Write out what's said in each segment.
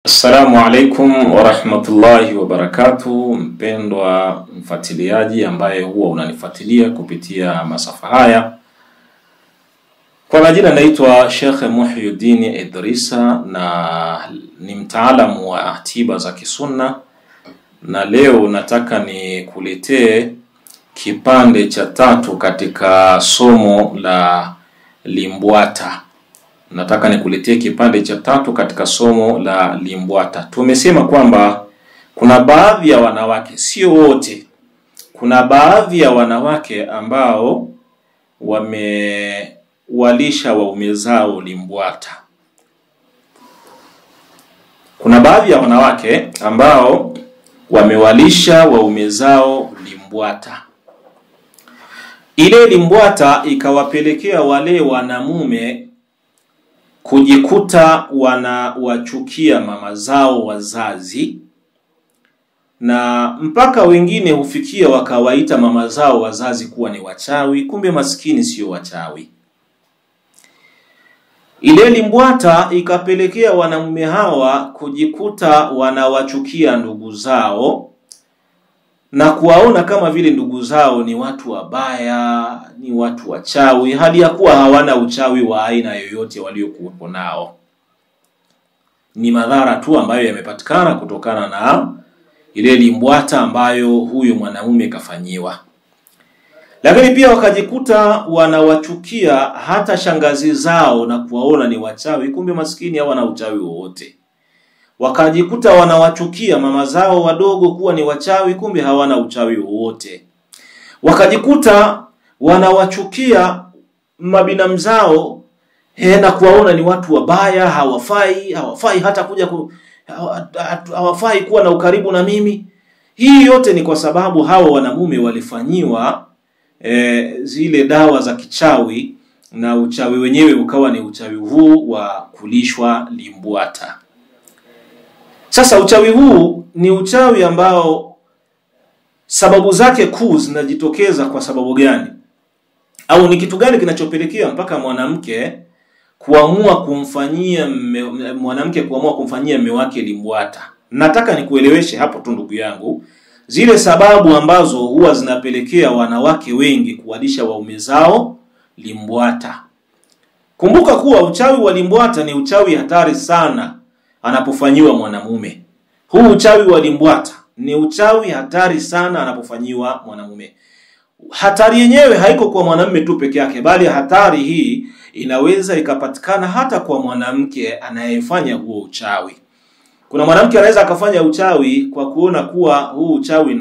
Assalamu alaikum wa rahmatullahi wa barakatuh, mpendwa mfuatiliaji ambaye huwa unanifuatilia kupitia masafa haya. Kwa majina naitwa Sheikh Muhyiddin Idrisa na ni mtaalamu wa tiba za kisunna, na leo nataka nikuletee kipande cha 3 katika somo la limbwata. Nataka nikuletee kipande cha 3 katika somo la limbwata. Tumesema kwamba kuna baadhi ya wanawake, sio wote, kuna baadhi ya wanawake ambao wamewalisha waume zao limbwata. Kuna baadhi ya wanawake ambao wamewalisha waume zao limbwata. Ile limbwata ikawapelekea wale wanamume kujikuta wanawachukia mama zao wazazi, na mpaka wengine hufikia wakawaita mama zao wazazi kuwa ni wachawi, kumbe maskini sio wachawi. Ile limbwata ikapelekea wanamume hawa kujikuta wanawachukia ndugu zao na kuwaona kama vile ndugu zao ni watu wabaya, ni watu wachawi, hali ya kuwa hawana uchawi wa aina yoyote waliokuwepo nao. Ni madhara tu ambayo yamepatikana kutokana na ile limbwata ambayo huyu mwanamume kafanyiwa. Lakini pia wakajikuta wanawachukia hata shangazi zao na kuwaona ni wachawi, kumbe maskini hawana uchawi wowote. Wakajikuta wanawachukia mama zao wadogo kuwa ni wachawi, kumbe hawana uchawi wowote. Wakajikuta wanawachukia mabinamu zao na kuwaona ni watu wabaya, hawafai hata kuja hawafai kuwa na ukaribu na mimi. Hii yote ni kwa sababu hawa wanamume walifanyiwa zile dawa za kichawi, na uchawi wenyewe ukawa ni uchawi huu wa kulishwa limbwata. Sasa uchawi huu ni uchawi ambao sababu zake kuu zinajitokeza kwa sababu gani? Au ni kitu gani kinachopelekea mpaka mwanamke kuamua kumfanyia mume wake limbwata? Nataka nikueleweshe hapo tu ndugu yangu zile sababu ambazo huwa zinapelekea wanawake wengi kuwalisha waume zao limbwata. Kumbuka kuwa uchawi wa limbwata ni uchawi hatari sana anapofanyiwa mwanamume. Huu uchawi wa limbwata ni uchawi hatari sana anapofanyiwa mwanamume. Hatari yenyewe haiko kwa mwanamume tu peke yake, bali hatari hii inaweza ikapatikana hata kwa mwanamke anayefanya huo uchawi. Kuna mwanamke anaweza akafanya uchawi kwa kuona kuwa huu uchawi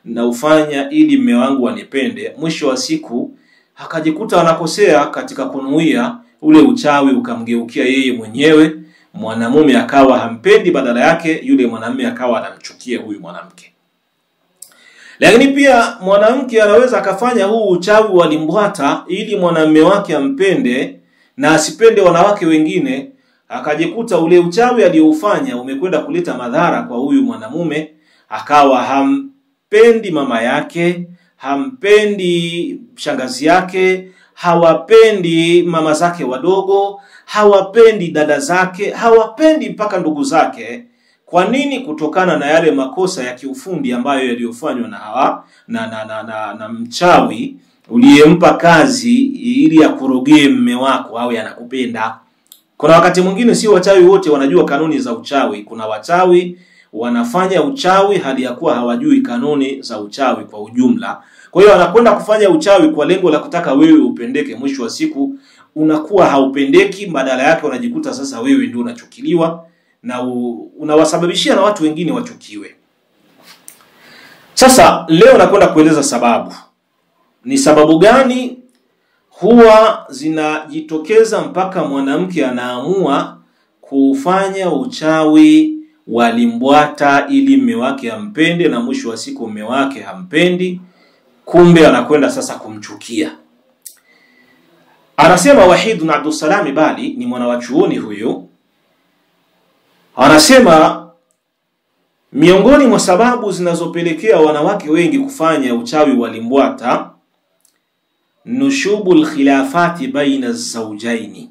naufanya ili mume wangu anipende. Mwisho wa siku akajikuta anakosea katika kunuia, ule uchawi ukamgeukia yeye mwenyewe, mwanamume akawa hampendi, badala yake yule mwanamume akawa anamchukia huyu mwanamke. Lakini pia mwanamke anaweza akafanya huu uchawi wa limbwata ili mwanamume wake ampende na asipende wanawake wengine, akajikuta ule uchawi aliyoufanya umekwenda kuleta madhara kwa huyu mwanamume, akawa hampendi mama yake, hampendi shangazi yake, hawapendi mama zake wadogo, hawapendi dada zake, hawapendi mpaka ndugu zake. Kwa nini? Kutokana na yale makosa ya kiufundi ambayo yaliyofanywa na mchawi uliyempa kazi ili akurogee mume wako awe anakupenda. Kuna wakati mwingine si wachawi wote wanajua kanuni za uchawi. Kuna wachawi wanafanya uchawi hali ya kuwa hawajui kanuni za uchawi kwa ujumla. Kwa hiyo wanakwenda kufanya uchawi kwa lengo la kutaka wewe upendeke. Mwisho wa siku unakuwa haupendeki, badala yake unajikuta sasa wewe ndio unachukiliwa na unawasababishia na watu wengine wachukiwe. Sasa leo nakwenda kueleza sababu. Ni sababu gani huwa zinajitokeza mpaka mwanamke anaamua kufanya uchawi wa limbwata ili mume wake ampende, na mwisho wa siku mume wake hampendi, kumbe anakwenda sasa kumchukia. Anasema Wahid bin Abdussalam Bali, ni mwanachuoni huyo, anasema miongoni mwa sababu zinazopelekea wanawake wengi kufanya uchawi wa limbwata, nushubul khilafati baina az-zawjaini,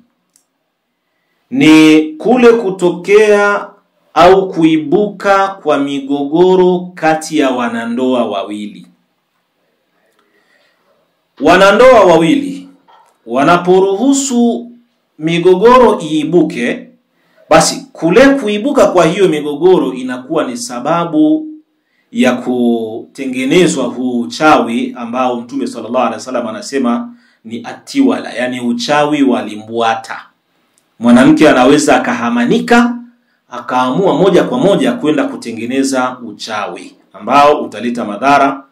ni kule kutokea au kuibuka kwa migogoro kati ya wanandoa wawili. Wanandoa wawili wanaporuhusu migogoro iibuke, basi kule kuibuka kwa hiyo migogoro inakuwa ni sababu ya kutengenezwa huu uchawi ambao Mtume sallallahu alaihi wasallam anasema ni atiwala, yani uchawi wa limbwata. Mwanamke anaweza akahamanika akaamua moja kwa moja kwenda kutengeneza uchawi ambao utaleta madhara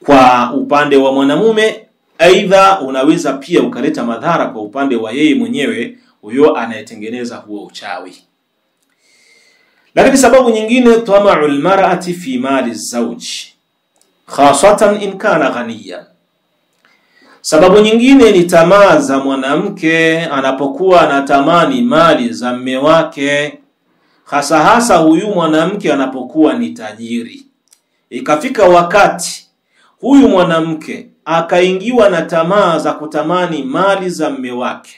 kwa upande wa mwanamume, aidha unaweza pia ukaleta madhara kwa upande wa yeye mwenyewe huyo anayetengeneza huo uchawi. Lakini sababu nyingine, tama'ul mar'ati fi mali zawj khasatan in kana ghaniyan. Sababu nyingine ni tamaa za mwanamke anapokuwa anatamani mali za mume wake, hasa hasa huyu mwanamke anapokuwa ni tajiri. Ikafika wakati huyu mwanamke akaingiwa na tamaa za kutamani mali za mume wake,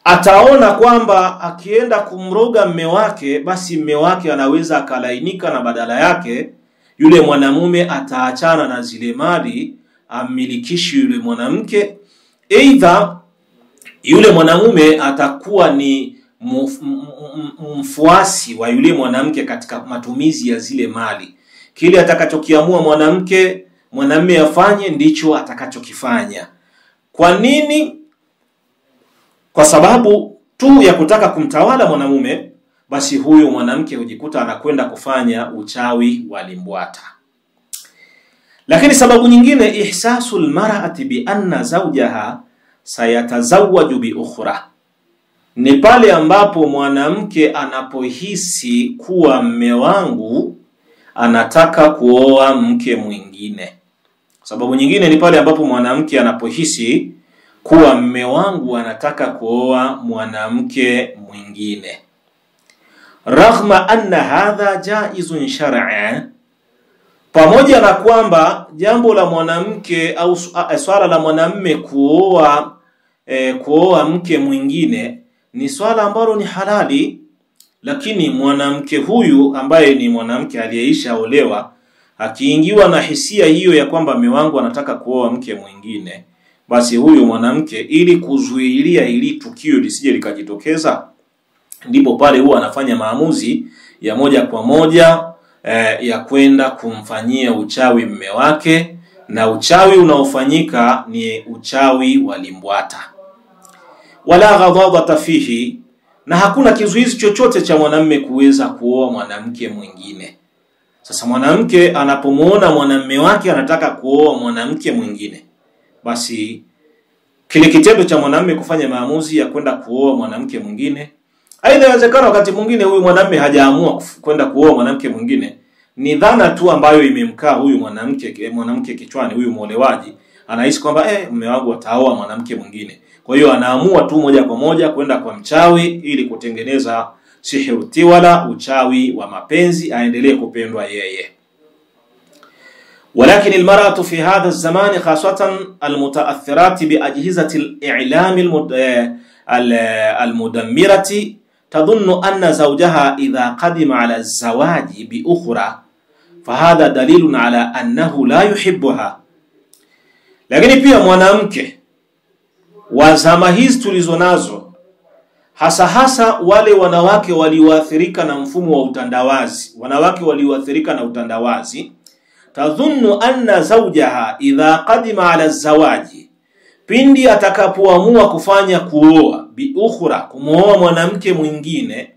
ataona kwamba akienda kumroga mume wake, basi mume wake anaweza akalainika na badala yake yule mwanamume ataachana na zile mali amilikishi yule mwanamke, aidha yule mwanamume atakuwa ni mfuasi wa yule mwanamke katika matumizi ya zile mali. Kile atakachokiamua mwanamume afanye ndicho atakachokifanya. Kwa nini? Kwa sababu tu ya kutaka kumtawala mwanamume, basi huyu mwanamke hujikuta anakwenda kufanya uchawi wa limbwata. Lakini sababu nyingine, ihsasul mar'ati bi anna zawjaha sayatazawwaju bi ukhra, ni pale ambapo mwanamke anapohisi kuwa mume wangu anataka kuoa mke mwingine. Sababu nyingine ni pale ambapo mwanamke anapohisi kuwa mume wangu anataka kuoa mwanamke mwingine. Raghma anna hadha jaizun shar'an, pamoja na kwamba jambo la mwanamke au swala la mwanamume kuoa mke mwingine ni swala ambalo ni halali, lakini mwanamke huyu ambaye ni mwanamke aliyeisha olewa akiingiwa na hisia hiyo ya kwamba mume wangu anataka kuoa mke mwingine, basi huyu mwanamke ili kuzuilia ili tukio lisije likajitokeza, ndipo pale huwa anafanya maamuzi ya moja kwa moja ya kwenda kumfanyia uchawi mume wake, na uchawi unaofanyika ni uchawi wa limbwata. Wala ghadhabata fihi, na hakuna kizuizi chochote cha mwanamume kuweza kuoa mwanamke mwingine. Sasa mwanamke anapomuona mwanamume wake anataka kuoa mwanamke mwingine, basi kile kitendo cha mwanamume kufanya maamuzi ya kwenda kuoa mwanamke mwingine, aidha inawezekana wakati mwingine huyu mwanamume hajaamua kwenda kuoa mwanamke mwingine, ni dhana tu ambayo imemkaa huyu mwanamke kichwani, huyu muolewaji anahisi kwamba mume wangu ataoa mwanamke mwingine. Kwa hiyo anaamua tu moja kwa moja kwenda kwa mchawi ili kutengeneza sihru tiwala, uchawi wa mapenzi, aendelee kupendwa yeye. ولكن المرأة في هذا الزمان خاصة المتأثرات بأجهزة الإعلام المدمرة تظن أن زوجها إذا قدم على الزواج بأخرى فهذا دليل على أنه لا يحبها. Lakini pia mwanamke wa zama hizi tulizonazo, hasa wale wanawake walioathirika na mfumo wa utandawazi, wanawake walioathirika na utandawazi, tadhunnu anna zawjaha idha qadima ala zawaji, pindi atakapoamua kufanya kuoa bi ukhra, kumuoa mwanamke mwingine,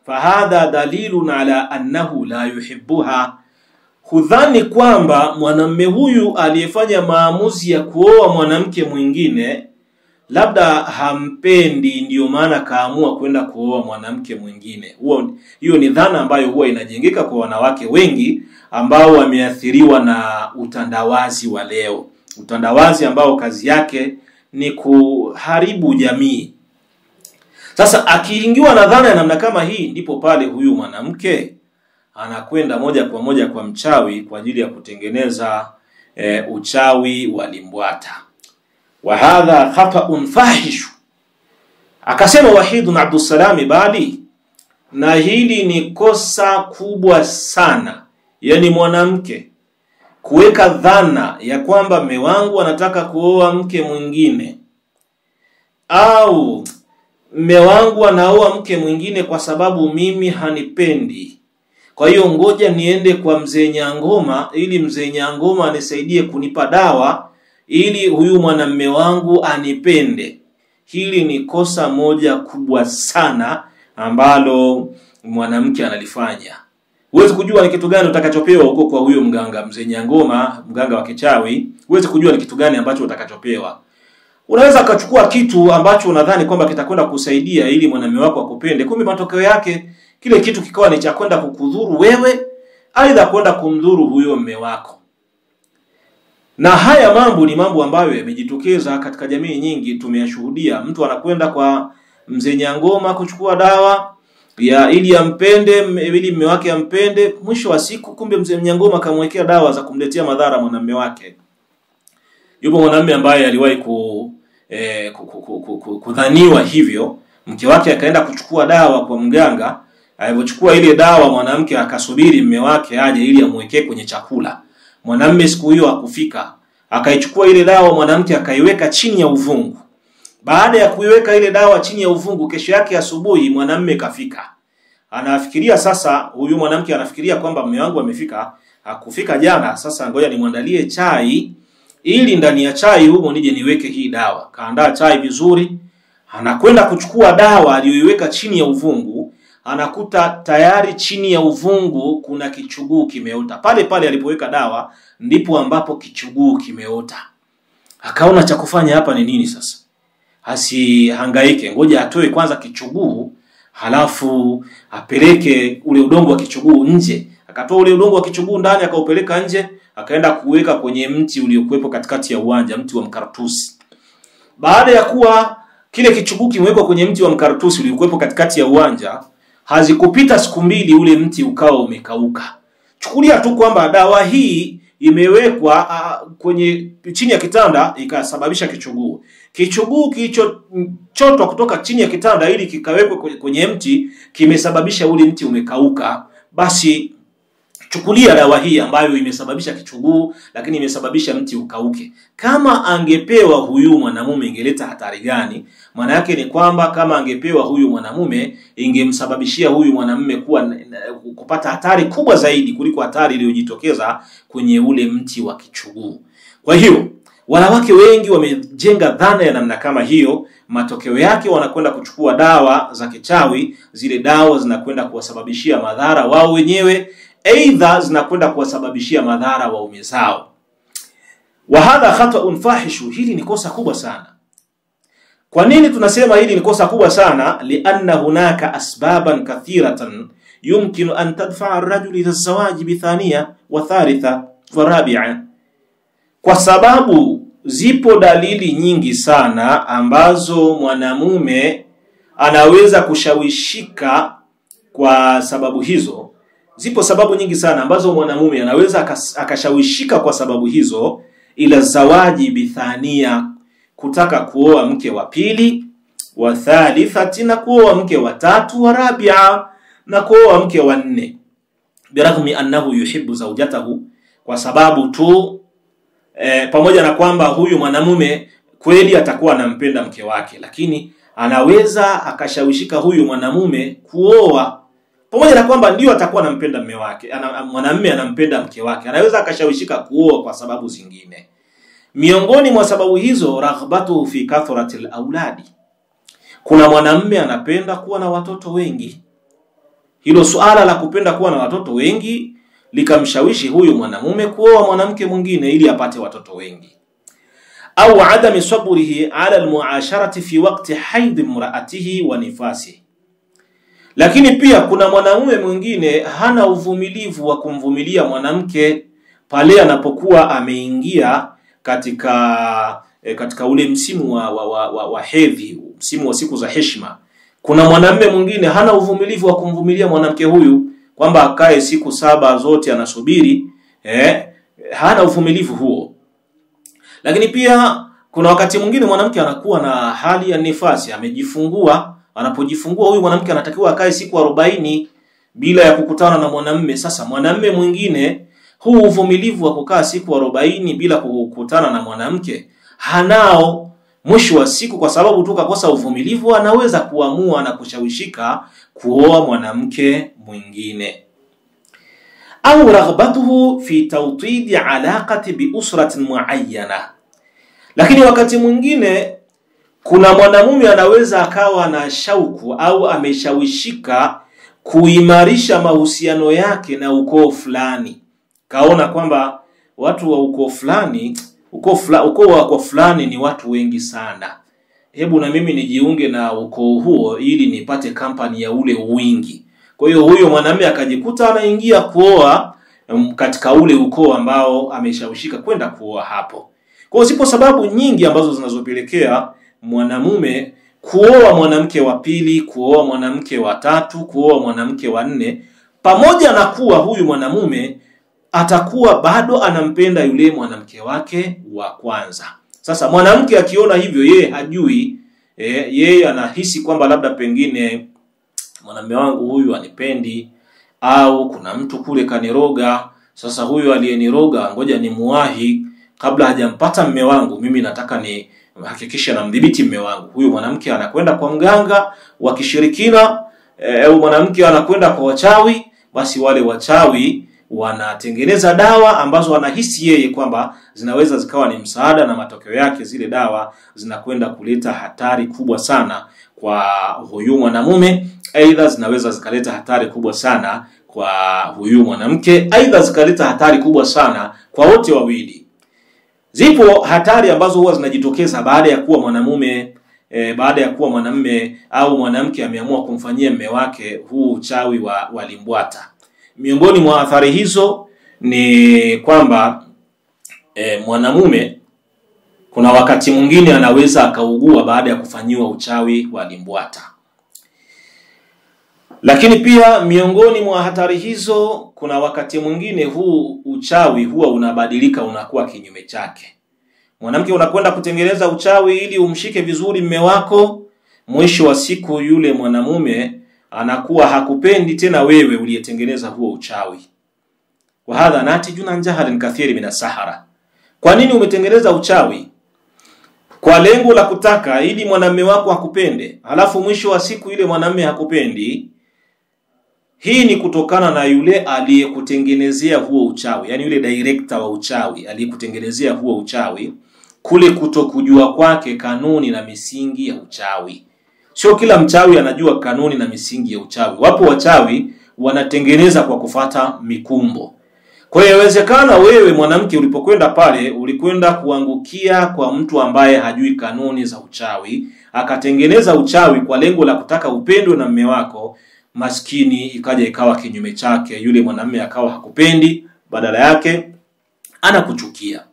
fahadha dalilun ala annahu la yuhibbuha, hudhani kwamba mwanamume huyu aliyefanya maamuzi ya kuoa mwanamke mwingine labda hampendi, ndio maana kaamua kwenda kuoa mwanamke mwingine. Hiyo ni dhana ambayo huwa inajengeka kwa wanawake wengi ambao wameathiriwa na utandawazi wa leo. Utandawazi ambao kazi yake ni kuharibu jamii. Sasa akiingiwa na dhana ya namna kama hii, ndipo pale huyu mwanamke anakwenda moja kwa moja kwa mchawi kwa ajili ya kutengeneza uchawi wa limbwata. Wa hadha khata'un fahish, Akasema Wahid Abdussalam Bali, na hili ni kosa kubwa sana, yani mwanamke kuweka dhana ya kwamba mume wangu anataka kuoa mke mwingine, au mume wangu anaoa mke mwingine kwa sababu mimi hanipendi, kwa hiyo ngoja niende kwa mzee Nyangoma ili mzee Nyangoma anisaidie kunipa dawa ili huyu mwanamume wangu anipende. Hili ni kosa moja kubwa sana ambalo mwanamke analifanya. Huwezi kujua ni kitu gani utakachopewa huko kwa huyo mganga mzee Nyangoma, mganga wa kichawi. Huwezi kujua ni kitu gani ambacho utakachopewa. Unaweza akachukua kitu ambacho unadhani kwamba kitakwenda kusaidia ili mwanamume wako akupende, kumbe matokeo yake kile kitu kikawa ni cha kwenda kukudhuru wewe, aidha kwenda kumdhuru huyo mume wako. Na haya mambo ni mambo ambayo yamejitokeza katika jamii nyingi, tumeyashuhudia. Mtu anakwenda kwa mzee Nyangoma kuchukua dawa ya ili ampende, ili mume wake ampende, mwisho wa siku kumbe mzee Nyangoma akamwekea dawa za kumletea madhara mwanamume wake. Yupo mwanamume ambaye aliwahi kudhaniwa hivyo, mke wake akaenda kuchukua dawa kwa mganga. Alipochukua ile dawa, mwanamke akasubiri mume wake aje ili amwekee kwenye chakula. Mwanamume siku hiyo hakufika. Akaichukua ile dawa mwanamke akaiweka chini ya uvungu. Baada ya kuiweka ile dawa chini ya uvungu, kesho yake asubuhi mwanamume kafika. Anafikiria sasa, huyu mwanamke anafikiria kwamba mume wangu amefika, hakufika jana, sasa ngoja nimwandalie chai ili ndani ya chai humo nije niweke hii dawa. Kaandaa chai vizuri, anakwenda kuchukua dawa aliyoiweka chini ya uvungu, anakuta tayari chini ya uvungu kuna kichuguu kimeota. Pale pale alipoweka dawa ndipo ambapo kichuguu kimeota. Akaona cha kufanya hapa ni nini sasa? Asihangaike, ngoja atoe kwanza kichuguu, halafu apeleke ule udongo wa kichuguu nje. Akatoa ule udongo wa kichuguu ndani akaupeleka nje, akaenda kuweka kwenye mti uliokuwepo katikati ya uwanja, mti wa mkaratusi. Baada ya kuwa kile kichuguu kimewekwa kwenye mti wa mkaratusi uliokuwepo katikati ya uwanja, hazikupita siku mbili ule mti ukawa umekauka. Chukulia tu kwamba dawa hii imewekwa kwenye chini ya kitanda ikasababisha kichuguu. Kichuguu kilichochotwa kutoka chini ya kitanda ili kikawekwe kwenye mti kimesababisha ule mti umekauka. Basi chukulia dawa hii ambayo imesababisha kichuguu lakini imesababisha mti ukauke, kama angepewa huyu mwanamume ingeleta hatari gani? Maana yake ni kwamba kama angepewa huyu mwanamume ingemsababishia huyu mwanamume kupata hatari kubwa zaidi kuliko hatari iliyojitokeza kwenye ule mti wa kichuguu. Kwa hiyo wanawake wengi wamejenga dhana ya namna kama hiyo. Matokeo yake wanakwenda kuchukua dawa za kichawi, zile dawa zinakwenda kuwasababishia madhara wao wenyewe, aidha zinakwenda kuwasababishia madhara waume zao. Wa hadha khata'un fahishu, hili ni kosa kubwa sana. Kwa nini tunasema hili ni kosa kubwa sana? Lianna hunaka asbaban kathiratan yumkinu an tadfa'a ar-rajula ila az-zawaj bi thaniya wa thalitha wa rabi'a. Kwa sababu zipo dalili nyingi sana ambazo mwanamume anaweza kushawishika kwa sababu hizo. Zipo sababu nyingi sana ambazo mwanamume anaweza akashawishika kwa sababu hizo, ila zawaji bithania, kutaka kuoa mke wa pili, wa thalithati, na kuoa mke wa tatu, wa rabia, na kuoa mke wa nne. Biraghmi annahu yuhibbu zawjatahu, kwa sababu tu pamoja na kwamba huyu mwanamume kweli atakuwa anampenda mke wake, lakini anaweza akashawishika huyu mwanamume kuoa, pamoja na kwamba ndio atakuwa anampenda mume wake, mwanamume anampenda mke wake, anaweza akashawishika kuoa kwa sababu zingine. Miongoni mwa sababu hizo, raghbatu fi kathratil auladi. Kuna mwanamume anapenda kuwa na watoto wengi. Hilo suala la kupenda kuwa na watoto wengi likamshawishi huyu mwanamume kuoa mwanamke mwingine ili apate watoto wengi. Au adami sabrihi ala almuasharati fi waqti haid imraatihi wa nifasihi. Lakini pia kuna mwanamume mwingine hana uvumilivu wa kumvumilia mwanamke pale anapokuwa ameingia katika ule msimu wa hedhi, msimu wa siku za heshima. Kuna mwanamume mwingine hana uvumilivu wa kumvumilia mwanamke huyu kwamba akae siku 7 zote anasubiri, hana uvumilivu huo. Lakini pia Kuna wakati mwingine mwanamke anakuwa na hali ya nifasi, amejifungua. Anapojifungua huyu mwanamke anatakiwa akae siku 40 bila ya kukutana na mwanamume. Sasa mwanamume mwingine huu uvumilivu wa kukaa siku 40 bila kukutana na mwanamke hanao. Mwisho wa siku, kwa sababu tu kakosa uvumilivu, anaweza kuamua na kushawishika kuoa mwanamke mwingine. Au raghbatuhu fi tawtid alaqati bi usratin muayyana. Lakini wakati mwingine kuna mwanamume anaweza akawa na shauku au ameshawishika kuimarisha mahusiano yake na ukoo fulani. Kaona kwamba watu wa ukoo fulani, ukoo wa fulani ni watu wengi sana. Hebu na mimi nijiunge na ukoo huo ili nipate kampani ya ule wingi. Kwa hiyo huyo mwanamume akajikuta anaingia kuoa katika ule ukoo ambao ameshawishika kwenda kuoa hapo. Kwa hiyo zipo sababu nyingi ambazo zinazopelekea mwanamume kuoa mwanamke wa pili, kuoa mwanamke wa tatu, kuoa mwanamke wa 4, pamoja na kuwa huyu mwanamume atakuwa bado anampenda yule mwanamke wake wa kwanza. Sasa mwanamke akiona hivyo, yeye hajui, yeye anahisi kwamba labda pengine mwanamume wangu huyu anipendi, au kuna mtu kule kaniroga. Sasa huyu aliyeniroga ngoja nimuwahi kabla hajampata mume wangu, mimi nataka ni hakikisha namdhibiti mume wangu. Huyu mwanamke anakwenda kwa mganga wa kishirikina, au mwanamke anakwenda kwa wachawi. Basi wale wachawi wanatengeneza dawa ambazo anahisi yeye kwamba zinaweza zikawa ni msaada, na matokeo yake zile dawa zinakwenda kuleta hatari kubwa sana kwa huyu mwanamume. Aidha zinaweza zikaleta hatari kubwa sana kwa huyu mwanamke, aidha zikaleta hatari kubwa sana kwa wote wawili. Zipo hatari ambazo huwa zinajitokeza baada ya kuwa mwanamume baada ya kuwa mwanamume au mwanamke ameamua kumfanyia mume wake huu uchawi wa limbwata. Miongoni mwa athari hizo ni kwamba mwanamume kuna wakati mwingine anaweza akaugua baada ya kufanyiwa uchawi wa limbwata. Lakini pia miongoni mwa hatari hizo, kuna wakati mwingine huu uchawi huwa unabadilika, unakuwa kinyume chake. Mwanamke unakwenda kutengeneza uchawi ili umshike vizuri mume wako, mwisho wa siku yule mwanamume anakuwa hakupendi tena wewe uliyetengeneza huo uchawi. Wa hadha natijun an jahalin kathiri min as-sahara. Kwa nini umetengeneza uchawi? Kwa lengo la kutaka ili mwanamume wako akupende, halafu mwisho wa siku yule mwanamume hakupendi. Hii ni kutokana na yule aliyekutengenezea huo uchawi, yani yule director wa uchawi aliyekutengenezea huo uchawi, kule kutokujua kwake kanuni na misingi ya uchawi. Sio kila mchawi anajua kanuni na misingi ya uchawi. Wapo wachawi wanatengeneza kwa kufata mikumbo. Kwa hiyo inawezekana wewe mwanamke ulipokwenda pale ulikwenda kuangukia kwa mtu ambaye hajui kanuni za uchawi, akatengeneza uchawi kwa lengo la kutaka upendwe na mume wako. Maskini ikaja ikawa kinyume chake, yule mwanamume akawa hakupendi, badala yake anakuchukia.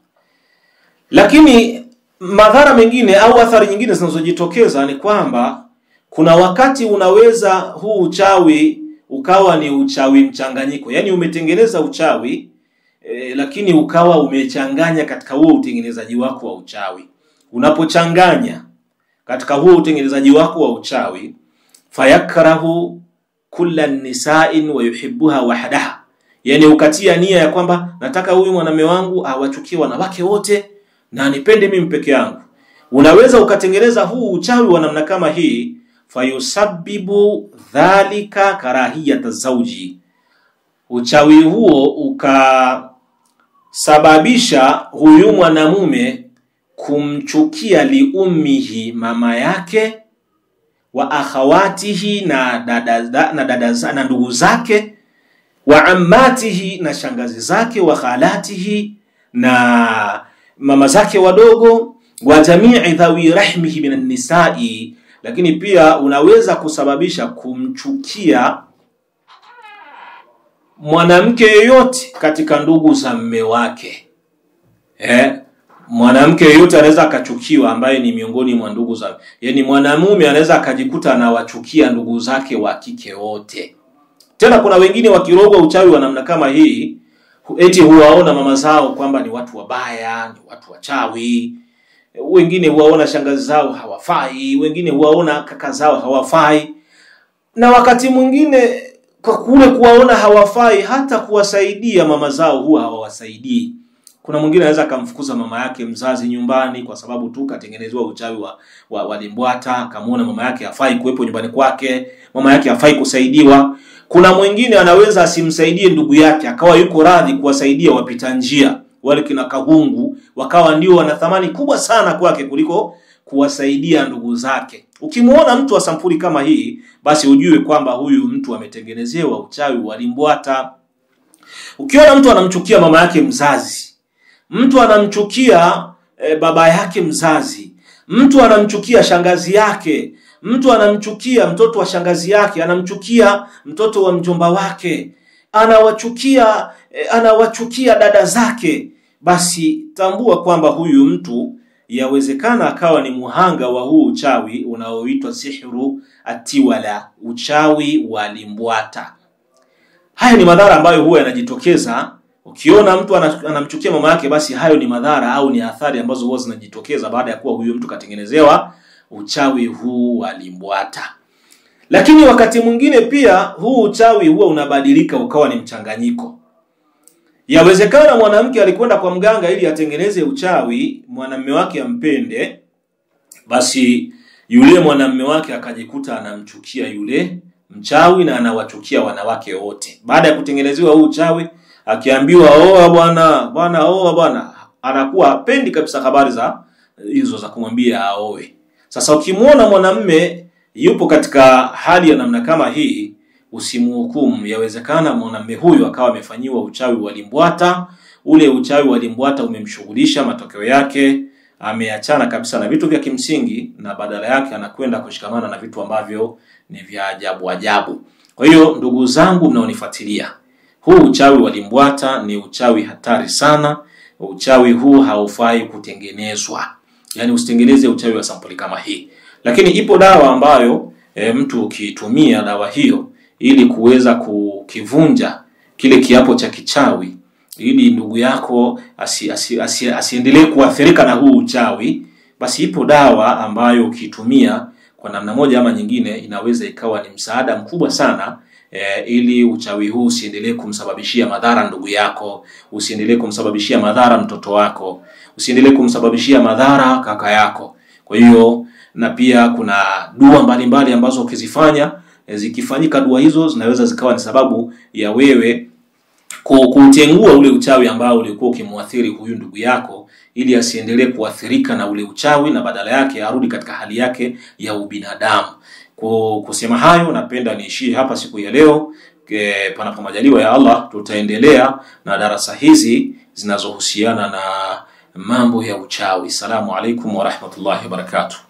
Lakini madhara mengine au athari nyingine zinazojitokeza ni kwamba kuna wakati unaweza huu uchawi ukawa ni uchawi mchanganyiko. Yani umetengeneza uchawi lakini ukawa umechanganya katika huo utengenezaji wako wa uchawi. Unapochanganya katika huo utengenezaji wako wa uchawi, fayakrahu kulla nisa'in wa yuhibbuha wahdaha. Yani ukatia nia ya kwamba nataka huyu mwanamume wangu awachukie wanawake wote na anipende mimi peke yangu. Unaweza ukatengeneza huu uchawi wa namna kama hii, fayusabbibu dhalika karahiyata zawji. Uchawi huo ukasababisha huyu mwanamume kumchukia liummihi, mama yake, wa akhawatihi, na dada na ndugu zake, wa ammatihi, na shangazi zake, wa khalatihi, na mama zake wadogo, wa jamii dhawi rahmihi minan nisa'i. Lakini pia unaweza kusababisha kumchukia mwanamke yeyote katika ndugu za mume wake. Mwanamke yeyote anaweza akachukiwa ambaye ni miongoni mwa ndugu za, yani mwanamume anaweza akajikuta anawachukia ndugu zake wa kike wote. Tena kuna wengine wakirogwa uchawi wa namna kama hii, eti huwaona mama zao kwamba ni watu wabaya, ni watu wachawi. wengine huwaona shangazi zao hawafai, wengine huwaona kaka zao hawafai, na wakati mwingine kwa kule kuwaona hawafai hata kuwasaidia mama zao huwa hawawasaidii. Kuna mwingine anaweza kumfukuza mama yake mzazi nyumbani kwa sababu tu katengenezwa uchawi wa limbwata, akamuona mama yake hafai kuwepo nyumbani kwake, mama yake hafai kusaidiwa. Kuna mwingine anaweza asimsaidie ndugu yake, akawa yuko radhi kuwasaidia wapita njia, wale kina kahungu, wakawa ndio wana thamani kubwa sana kwake kuliko kuwasaidia ndugu zake. Ukimuona mtu wa sampuli kama hii, basi ujue kwamba huyu mtu ametengenezewa uchawi wa limbwata. Ukiona mtu anamchukia mama yake mzazi, mtu anamchukia baba yake mzazi, mtu anamchukia shangazi yake, mtu anamchukia mtoto wa shangazi yake, anamchukia mtoto wa mjomba wake, anawachukia dada zake, basi tambua kwamba huyu mtu yawezekana akawa ni muhanga wa huu uchawi unaoitwa sihru atiwala, uchawi wa limbwata. Haya ni madhara ambayo huwa yanajitokeza. Ukiona mtu anamchukia mama yake, basi hayo ni madhara au ni athari ambazo huwa zinajitokeza baada ya kuwa huyo mtu katengenezewa uchawi huu wa limbwata. Lakini wakati mwingine pia huu uchawi huwa unabadilika ukawa ni mchanganyiko. Yawezekana mwanamke alikwenda kwa mganga ili atengeneze uchawi mwanamume wake ampende, basi yule mwanamume wake akajikuta anamchukia yule mchawi na anawachukia wanawake wote. Baada ya kutengenezewa huu uchawi, akiambiwa oa bwana oa bwana, anakuwa hapendi kabisa habari za hizo za kumwambia aoe. Sasa ukimuona mwanamume yupo katika hali ya namna kama hii, usimhukumu. Yawezekana mwanamume huyu akawa amefanyiwa uchawi wa limbwata. Ule uchawi wa limbwata umemshughulisha, matokeo yake ameachana kabisa na vitu vya kimsingi na badala yake anakwenda kushikamana na vitu ambavyo ni vya ajabu ajabu. Kwa hiyo ndugu zangu mnaonifuatilia, huu uchawi wa limbwata ni uchawi hatari sana. Uchawi huu haufai kutengenezwa. Yaani usitengeneze uchawi wa sampuli kama hii. Lakini ipo dawa ambayo mtu ukitumia dawa hiyo ili kuweza kukivunja kile kiapo cha kichawi, ili ndugu yako asiendelee kuathirika na huu uchawi, basi ipo dawa ambayo ukitumia kwa namna moja ama nyingine inaweza ikawa ni msaada mkubwa sana, ili uchawi huu usiendelee kumsababishia madhara ndugu yako, usiendelee kumsababishia madhara mtoto wako, usiendelee kumsababishia madhara kaka yako. Kwa hiyo na pia kuna dua mbalimbali ambazo ukizifanya, zikifanyika dua hizo zinaweza zikawa ni sababu ya wewe kutengua ule uchawi ambao ulikuwa ukimuathiri huyu ndugu yako, ili asiendelee kuathirika na ule uchawi na badala yake arudi katika hali yake ya ubinadamu. Kusema hayo, napenda niishie hapa siku ya leo. Panapo majaliwa ya Allah tutaendelea na darasa hizi zinazohusiana na mambo ya uchawi. Assalamu alaikum wa rahmatullahi wa barakatuh.